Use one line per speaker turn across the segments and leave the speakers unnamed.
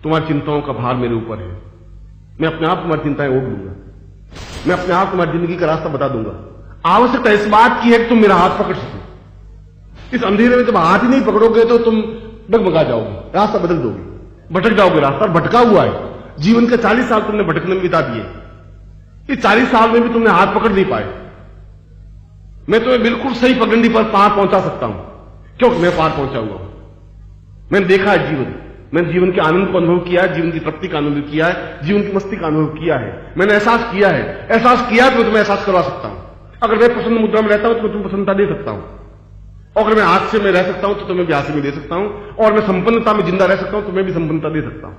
तुम्हारी चिंताओं का भार मेरे ऊपर है। मैं अपने आप तुम्हारी चिंताएं ओढ़ लूंगा। मैं अपने आप तुम्हारी जिंदगी का रास्ता बता दूंगा। आवश्यकता इस बात की है कि तुम मेरा हाथ पकड़ सको। इस अंधेरे में जब हाथ ही नहीं पकड़ोगे तो तुम डगमगा जाओगे, रास्ता बदल दोगे, भटक जाओगे। रास्ता भटका हुआ है। जीवन के 40 साल तुमने भटकने में बिता दिए। इस 40 साल में भी तुमने हाथ पकड़ नहीं पाए। मैं तुम्हें बिल्कुल सही पगडंडी पर पार पहुंचा सकता हूं, क्योंकि मैं पार पहुंचा हुआ हूं। मैंने देखा है जीवन, मैंने जीवन के आनंद को अनुभव किया है, जीवन की तृप्ति का अनुभव किया है, जीवन की मस्ती का अनुभव किया है। मैंने एहसास किया है। एहसास किया तो मैं तुम्हें एहसास करवा सकता हूं। अगर मैं प्रसन्न मुद्रा में रहता हूं तो मैं तुम्हें प्रसन्नता दे सकता हूं। और अगर मैं हास्य में रह सकता हूं तो तुम्हें भी हास्य में दे सकता हूं। और मैं संपन्नता में जिंदा रह सकता हूं तो मैं भी संपन्नता दे सकता हूं,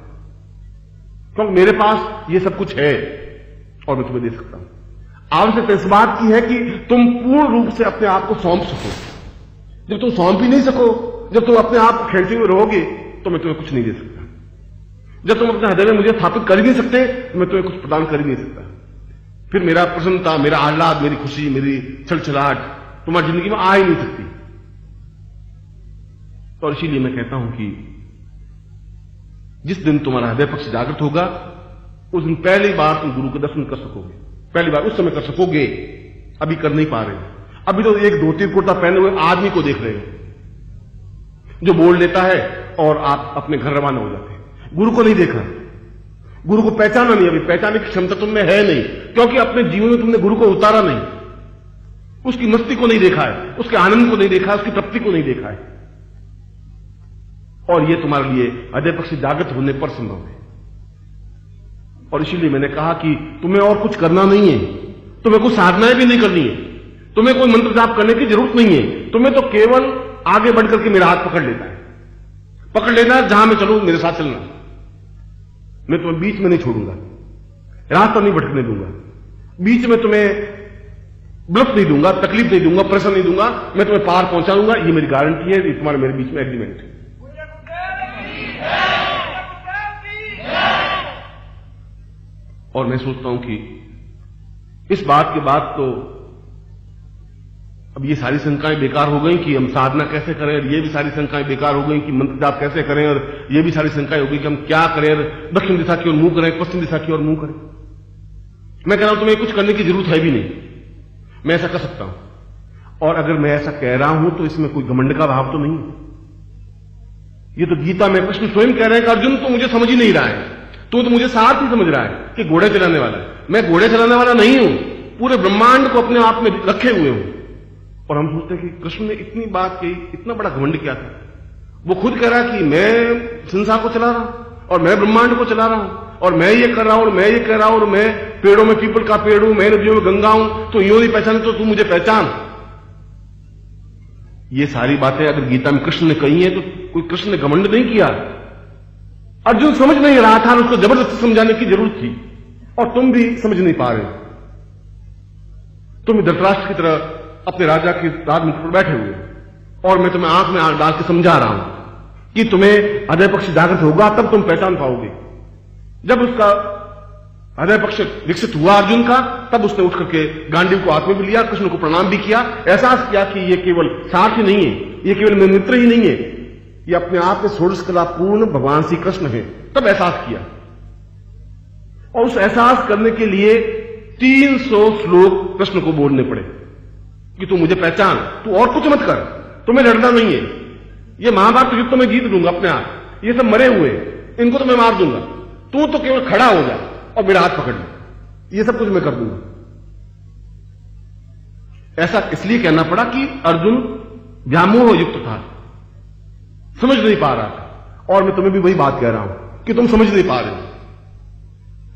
क्योंकि मेरे पास ये सब कुछ है और मैं तुम्हें दे सकता हूं। आवश्यकता इस बात की है कि तुम पूर्ण रूप से अपने आप को सौंप सको। जब तुम सौंप ही नहीं सको, जब तुम अपने आप को खेलते हुए रहोगे तो मैं तुम्हें कुछ नहीं दे सकता। जब तुम अपने हृदय में मुझे स्थापित कर ही नहीं सकते तो मैं तुम्हें कुछ प्रदान कर ही नहीं सकता। फिर मेरा प्रसन्नता, मेरा आह्लाद, मेरी खुशी, मेरी छलछलाहट तुम्हारी जिंदगी में आ ही नहीं सकती। और इसीलिए मैं कहता हूं कि जिस दिन तुम्हारा हृदय पक्ष जागृत होगा उस दिन पहली बार तुम गुरु के दर्शन कर सकोगे। पहली बार उस समय कर सकोगे, अभी कर नहीं पा रहे हो। अभी तो एक धोती कुर्ता पहने हुए आदमी को देख रहे हो जो बोल लेता है और आप अपने घर रवाना हो जाते हैं। गुरु को नहीं देखा, गुरु को पहचाना नहीं। अभी पहचानने की क्षमता तुम में है नहीं, क्योंकि अपने जीवन में तुमने गुरु को उतारा नहीं। उसकी मस्ती को नहीं देखा है, उसके आनंद को नहीं देखा है, उसकी तृप्ति को नहीं देखा है। और यह तुम्हारे लिए हृदय पक्ष जागृत होने पर संभव है। और इसीलिए मैंने कहा कि तुम्हें और कुछ करना नहीं है, तुम्हें कुछ साधनाएं भी नहीं करनी है, तुम्हें कोई मंत्र जाप करने की जरूरत नहीं है। तुम्हें तो केवल आगे बढ़कर के मेरा हाथ पकड़ लेना है। पकड़ लेना है, जहां मैं चलूं मेरे साथ चलना। मैं तुम्हें बीच में नहीं छोड़ूंगा, रास्ता नहीं भटकने दूंगा, बीच में तुम्हें ब्लफ नहीं दूंगा, तकलीफ नहीं दूंगा, प्रेशर नहीं दूंगा। मैं तुम्हें पार पहुंचाऊंगा, ये मेरी गारंटी है। ये तुम्हारे मेरे बीच में एग्रीमेंट है। और मैं सोचता हूं कि इस बात के बाद तो अब ये सारी शंकाएं बेकार हो गई कि हम साधना कैसे करें, और ये भी सारी शंकाएं बेकार हो गई कि मंत्र जाप कैसे करें, और ये भी सारी शंकाएं हो गई कि हम क्या करें, दक्षिण दिशा की ओर मुंह करें, पश्चिम दिशा की ओर मुंह करें। मैं कह रहा हूं तुम्हें कुछ करने की जरूरत है भी नहीं, मैं ऐसा कर सकता हूं। और अगर मैं ऐसा कह रहा हूं तो इसमें कोई घमंड का भाव तो नहीं। ये तो गीता में कृष्ण स्वयं कह रहे हैं कि अर्जुन तो मुझे समझ ही नहीं रहा है, तो मुझे साथ ही समझ रहा है कि घोड़े चलाने वाला है। मैं घोड़े चलाने वाला नहीं हूं, पूरे ब्रह्मांड को अपने आप में रखे हुए हूं। और हम सोचते हैं कि कृष्ण ने इतनी बात कही, इतना बड़ा घमंड क्या था। वो खुद कह रहा है कि मैं संसार को चला रहा हूं और मैं ब्रह्मांड को चला रहा हूं और मैं ये कर रहा हूं और मैं ये कह रहा हूं और मैं पेड़ों में पीपल का पेड़ हूं, मैं नदियों में गंगा हूं, तो यूं नहीं पहचाने तो तू मुझे पहचान। ये सारी बातें अगर गीता में कृष्ण ने कही है तो कोई कृष्ण ने घमंड नहीं किया। अर्जुन समझ नहीं रहा था, उसको जबरदस्ती समझाने की जरूरत थी, और तुम भी समझ नहीं पा रहे। तुम धृतराष्ट्र की तरह अपने राजा के राजमुकुट पर बैठे हुए, और मैं तुम्हें आंख में आंख डाल के समझा रहा हूं कि तुम्हें हृदय पक्ष जागृत होगा तब तुम पहचान पाओगे। जब उसका हृदय पक्ष विकसित हुआ अर्जुन का, तब उसने उठ करके गांडीव को हाथ में भी लिया, कृष्ण को प्रणाम भी किया, एहसास किया कि ये केवल सारथी नहीं है, ये केवल मेरे मित्र ही नहीं है, ये अपने आप में षोडश कला पूर्ण भगवान श्री कृष्ण है। तब एहसास किया, और उस एहसास करने के लिए 300 श्लोक कृष्ण को बोलने पड़े कि तू मुझे पहचान, तू और कुछ मत कर, तुम्हें लड़ना नहीं है। ये महाभारत युद्ध तो मैं जीत लूंगा अपने आप, ये सब मरे हुए, इनको तो मैं मार दूंगा, तू तो केवल खड़ा हो जा और मेरा हाथ पकड़ ले, ये सब कुछ मैं कर दूंगा। ऐसा इसलिए कहना पड़ा कि अर्जुन व्यामोह युक्त था, समझ नहीं पा रहा था। और मैं तुम्हें भी वही बात कह रहा हूं कि तुम समझ नहीं पा रहे हो।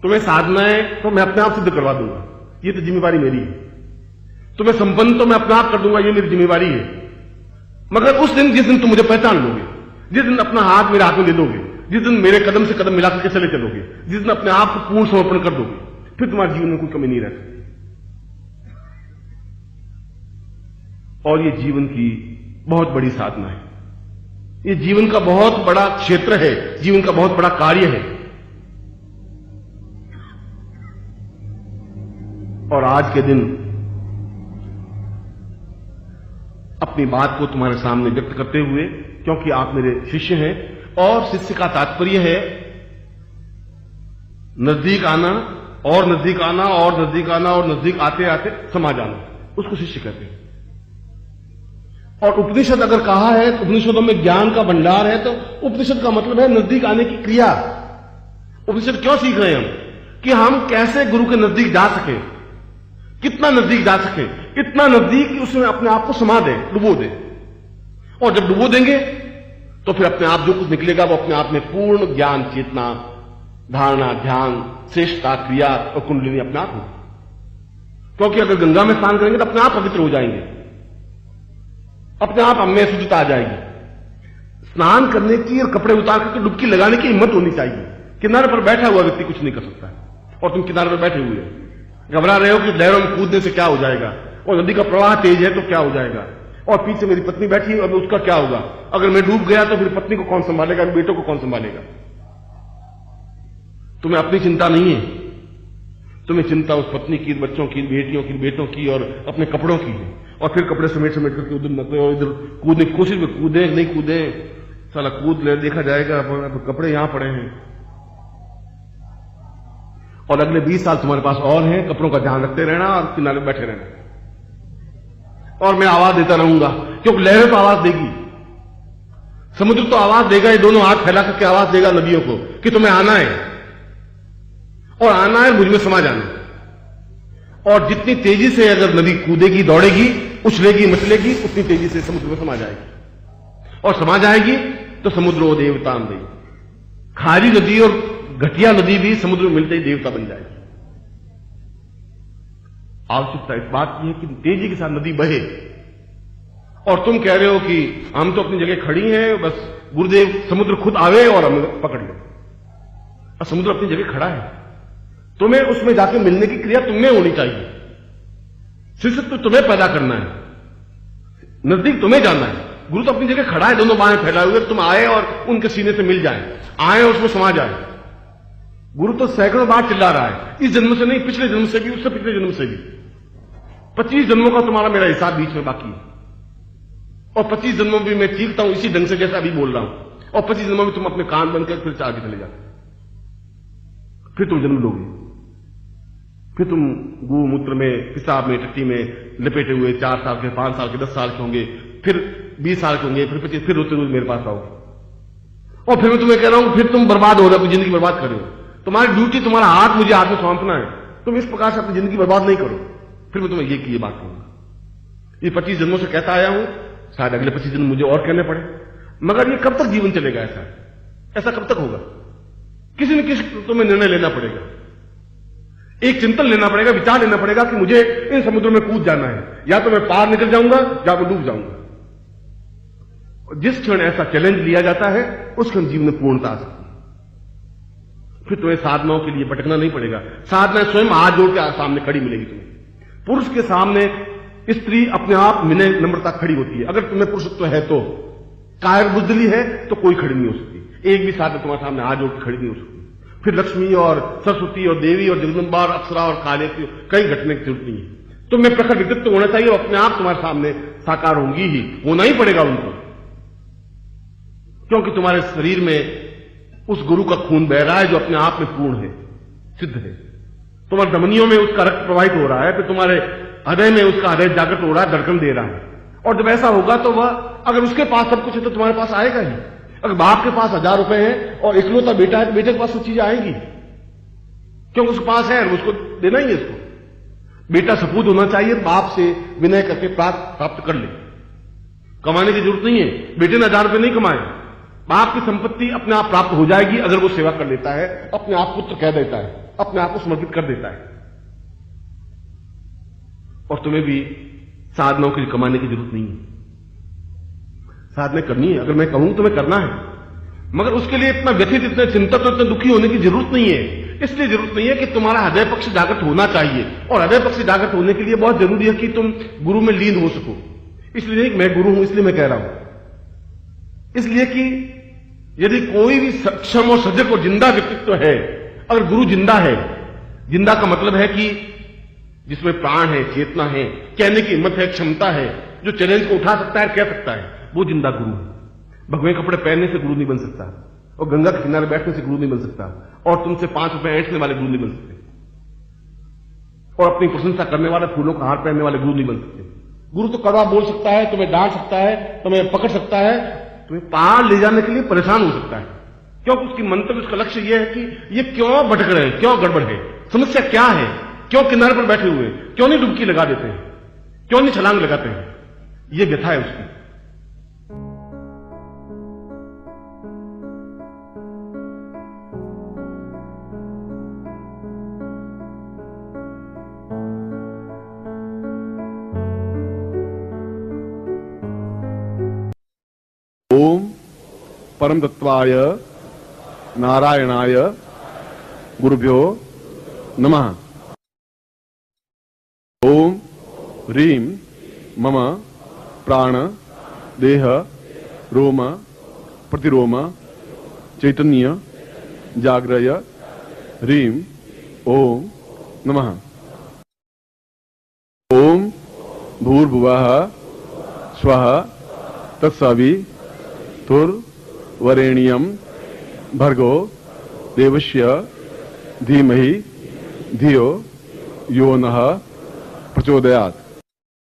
तुम्हें साधनाएं तो मैं अपने आप सिद्ध करवा दूंगा, ये तो जिम्मेवारी मेरी है। तुम्हें संपन्न तो मैं अपने आप कर दूंगा, ये मेरी जिम्मेवारी है। मगर उस दिन, जिस दिन तुम मुझे पहचान लोगे, जिस दिन अपना हाथ मेरे हाथ में ले दोगे, जिस दिन मेरे कदम से कदम मिलाकर के चले चलोगे, जिस दिन अपने आप को पूर्ण समर्पण कर दोगे, फिर तुम्हारे जीवन में कोई कमी नहीं रह सकती। और ये जीवन की बहुत बड़ी साधना है, ये जीवन का बहुत बड़ा क्षेत्र है, जीवन का बहुत बड़ा कार्य है। और आज के दिन अपनी बात को तुम्हारे सामने व्यक्त करते हुए, क्योंकि आप मेरे शिष्य हैं, और शिष्य का तात्पर्य है नजदीक आना और नजदीक आना और नजदीक आना और नजदीक आते आते समा जाना, उसको शिष्य कहते हैं। और उपनिषद अगर कहा है तो उपनिषदों में ज्ञान का भंडार है, तो उपनिषद का मतलब है नजदीक आने की क्रिया। उपनिषद क्यों सीख रहे हैं हम? कि हम कैसे गुरु के नजदीक जा सके, कितना नजदीक जा सके, इतना नजदीक कि उसमें अपने आप को समा दे, डुबो दे। और जब डुबो देंगे तो फिर अपने आप जो कुछ निकलेगा वो अपने आप में पूर्ण ज्ञान, चेतना, धारणा, ध्यान, श्रेष्ठता, क्रिया और कुंडलिनी अपने आप होगी। क्योंकि अगर गंगा में स्नान करेंगे तो अपने आप पवित्र हो जाएंगे, अपने आप हमें शुद्धता आ जाएगी। स्नान करने की और कपड़े उतार करके डुबकी लगाने की हिम्मत होनी चाहिए। किनारे पर बैठा हुआ व्यक्ति कुछ नहीं कर सकता है और तुम किनारे पर बैठे हुए हो, घबरा रहे हो कि लहरों में कूदने से क्या हो जाएगा, और नदी का प्रवाह तेज है तो क्या हो जाएगा, और पीछे मेरी पत्नी बैठी है, अब उसका क्या होगा, अगर मैं डूब गया तो फिर पत्नी को कौन संभालेगा, बेटों को कौन संभालेगा। तुम्हें अपनी चिंता नहीं है, तुम्हें चिंता उस पत्नी की, बच्चों की, बेटियों की, बेटों की और अपने कपड़ों की है। और फिर कपड़े समेट समेट करके उधर निकले और इधर कूदने की कोशिश में, कूदे नहीं कूदे, साला कूद ले, देखा जाएगा, कपड़े यहां पड़े हैं। और अगले 20 साल तुम्हारे पास और हैं, कपड़ों का ध्यान रखते रहना और किनारे बैठे रहना। और मैं आवाज देता रहूंगा, क्योंकि लहरें तो आवाज देगी, समुद्र तो आवाज देगा, ये दोनों हाथ फैला करके आवाज देगा नदियों को कि तुम्हें आना है, और आना है मुझ में समा जाना। और जितनी तेजी से अगर नदी कूदेगी, दौड़ेगी, उछलेगी, मचलेगी, उतनी तेजी से समुद्र में समा जाएगी। और समा जाएगी तो समुद्र वो देवताम देगी। खारी नदी और घटिया नदी भी समुद्र में मिलते ही देवता बन जाएगी। आवश्यकता इस बात की है कि तेजी के साथ नदी बहे। और तुम कह रहे हो कि हम तो अपनी जगह खड़ी हैं, बस गुरुदेव समुद्र खुद आवे और हमें पकड़ ले। और समुद्र अपनी जगह खड़ा है, तुम्हें उसमें जाके मिलने की क्रिया तुम्हें होनी चाहिए। शिष्यत्व तुम्हें पैदा करना है, नजदीक तुम्हें जाना है। गुरु तो अपनी जगह खड़ा है, दोनों बाहें फैलाए हुए, तुम आए और उनके सीने से मिल जाए, आए और उसमें समा जाए। गुरु तो सैकड़ों बार चिल्ला रहा है, इस जन्म से नहीं, पिछले जन्म से भी, उससे पिछले जन्म से भी। 25 जन्मों का तुम्हारा मेरा हिसाब बीच में बाकी है, और 25 जन्मों में मैं चीखता हूं इसी ढंग से जैसा अभी बोल रहा हूं, और 25 जन्मों में तुम अपने कान बंद कर फिर आगे चले जाते, फिर तुम जन्म लोगे, फिर तुम गोमूत्र में, पिशाब में, टट्टी में लपेटे हुए 4 साल के, 5 साल के, 10 साल के होंगे, फिर 20 साल के होंगे, फिर 25, फिर रोते रोज मेरे पास आओगे। और फिर मैं तुम्हें कह रहा हूं, फिर तुम बर्बाद हो रहे हो, अपनी जिंदगी बर्बाद कर रहे हो। तुम्हारी ड्यूटी, तुम्हारा हाथ मुझे हाथ में सौंपना है, तुम इस प्रकार से अपनी जिंदगी बर्बाद नहीं करो। फिर मैं तुम्हें ये बात कहूंगा। ये 25 जन्मों से कहता आया हूं, शायद अगले 25 जन्म मुझे और कहने पड़े, मगर ये कब तक जीवन चलेगा? ऐसा कब तक होगा? किसी न किसी तुम्हें निर्णय लेना पड़ेगा, एक चिंतन लेना पड़ेगा, विचार लेना पड़ेगा कि मुझे इन समुद्र में कूद जाना है, या तो मैं पार निकल जाऊंगा या मैं डूब जाऊंगा। जिस क्षण ऐसा चैलेंज लिया जाता है उस क्षण जीवन में पूर्णता आ सकती है। फिर तुम्हें साधनाओं के लिए भटकना नहीं पड़ेगा, साधना स्वयं हाथ जोड़ के सामने खड़ी मिलेगी तुम्हें। पुरुष के सामने स्त्री अपने आप विनय नम्रता खड़ी होती है। अगर तुम्हें पुरुषत्व है तो, कायर बुद्धली है तो कोई खड़ी नहीं हो सकती, एक भी साधना तुम्हारे सामने हाथ जोड़ के खड़ी नहीं हो सकती। फिर लक्ष्मी और सरस्वती और देवी और जगदम्बा और अप्सरा और काले की कई घटने की जरूरत नहीं है। तुम्हें प्रखर व्यक्तित्व होना चाहिए, अपने आप तुम्हारे सामने साकार होंगी ही, होना ही पड़ेगा उनको, क्योंकि तुम्हारे शरीर में उस गुरु का खून बह रहा है जो अपने आप में पूर्ण है, सिद्ध है। तुम्हारे धमनियों में उसका रक्त प्रवाहित हो रहा है, फिर तुम्हारे हृदय में उसका हृदय जागृत हो रहा है, धड़कन दे रहा है। और जब ऐसा होगा तो वह, अगर उसके पास सब कुछ है तो तुम्हारे पास आएगा ही। अगर बाप के पास 1000 रुपए हैं और इकलौता बेटा है तो बेटे के पास सब चीजें आएंगी, क्योंकि उसके पास है, उसको देना ही है। इसको बेटा सपूत होना चाहिए, बाप से विनय करके प्राप्त कर ले, कमाने की जरूरत नहीं है। बेटे ने 1000 रुपए नहीं कमाए, बाप की संपत्ति अपने आप प्राप्त हो जाएगी अगर वो सेवा कर लेता है, अपने आप पुत्र कह देता है, अपने आप को समर्पित कर देता है। और तुम्हें भी साधनाओं के लिए कमाने की जरूरत नहीं है, साधना करनी है। अगर मैं कहूं तो मैं करना है, मगर उसके लिए इतना व्यथित, इतने चिंतित, इतने दुखी होने की जरूरत नहीं है। इसलिए जरूरत नहीं है कि तुम्हारा हृदय पक्ष जागृत होना चाहिए, और हृदय पक्ष जागृत होने के लिए बहुत जरूरी है कि तुम गुरु में लीन हो सको। इसलिए नहीं मैं गुरु हूं इसलिए मैं कह रहा हूं, इसलिए कि यदि कोई भी सक्षम और सजग और जिंदा व्यक्तित्व है, अगर गुरु जिंदा है, जिंदा का मतलब है कि जिसमें प्राण है, चेतना है, कहने की हिम्मत है, क्षमता है, जो चैलेंज को उठा सकता है, कह सकता है, वो जिंदा गुरु है। भगवे कपड़े पहनने से गुरु नहीं बन सकता, और गंगा के किनारे बैठने से गुरु नहीं बन सकता, और तुमसे 5 रुपए ऐंठने वाले गुरु नहीं बन सकते, और अपनी प्रशंसा करने वाले फूलों का हार पहनने वाले गुरु नहीं बन सकते। गुरु तो कड़वा बोल सकता है, तुम्हें डांट सकता है, तुम्हें पकड़ सकता है, तुम्हें पार ले जाने के लिए परेशान हो सकता है, क्योंकि उसकी मंतव्य, उसका लक्ष्य यह है कि ये क्यों भटक रहे हैं, क्यों गड़बड़ है, समस्या क्या है, क्यों किनारे पर बैठे हुए, क्यों नहीं डुबकी लगा देते हैं, क्यों नहीं छलांग लगाते हैं, ये व्यथा है उसकी। ओम परम तत्वाय नारायणाय गुरुभ्यो नमः। ओम ह्रीं मम प्राण देह रोम प्रतिरोम चैतन्य जाग्रय ह्रीं ओम नमः। ओम भूर्भुवः स्वः तत्सवितुर्वरेण्यं भर्गो देवस्य धीमहि धियो यो नः प्रचोदयात्।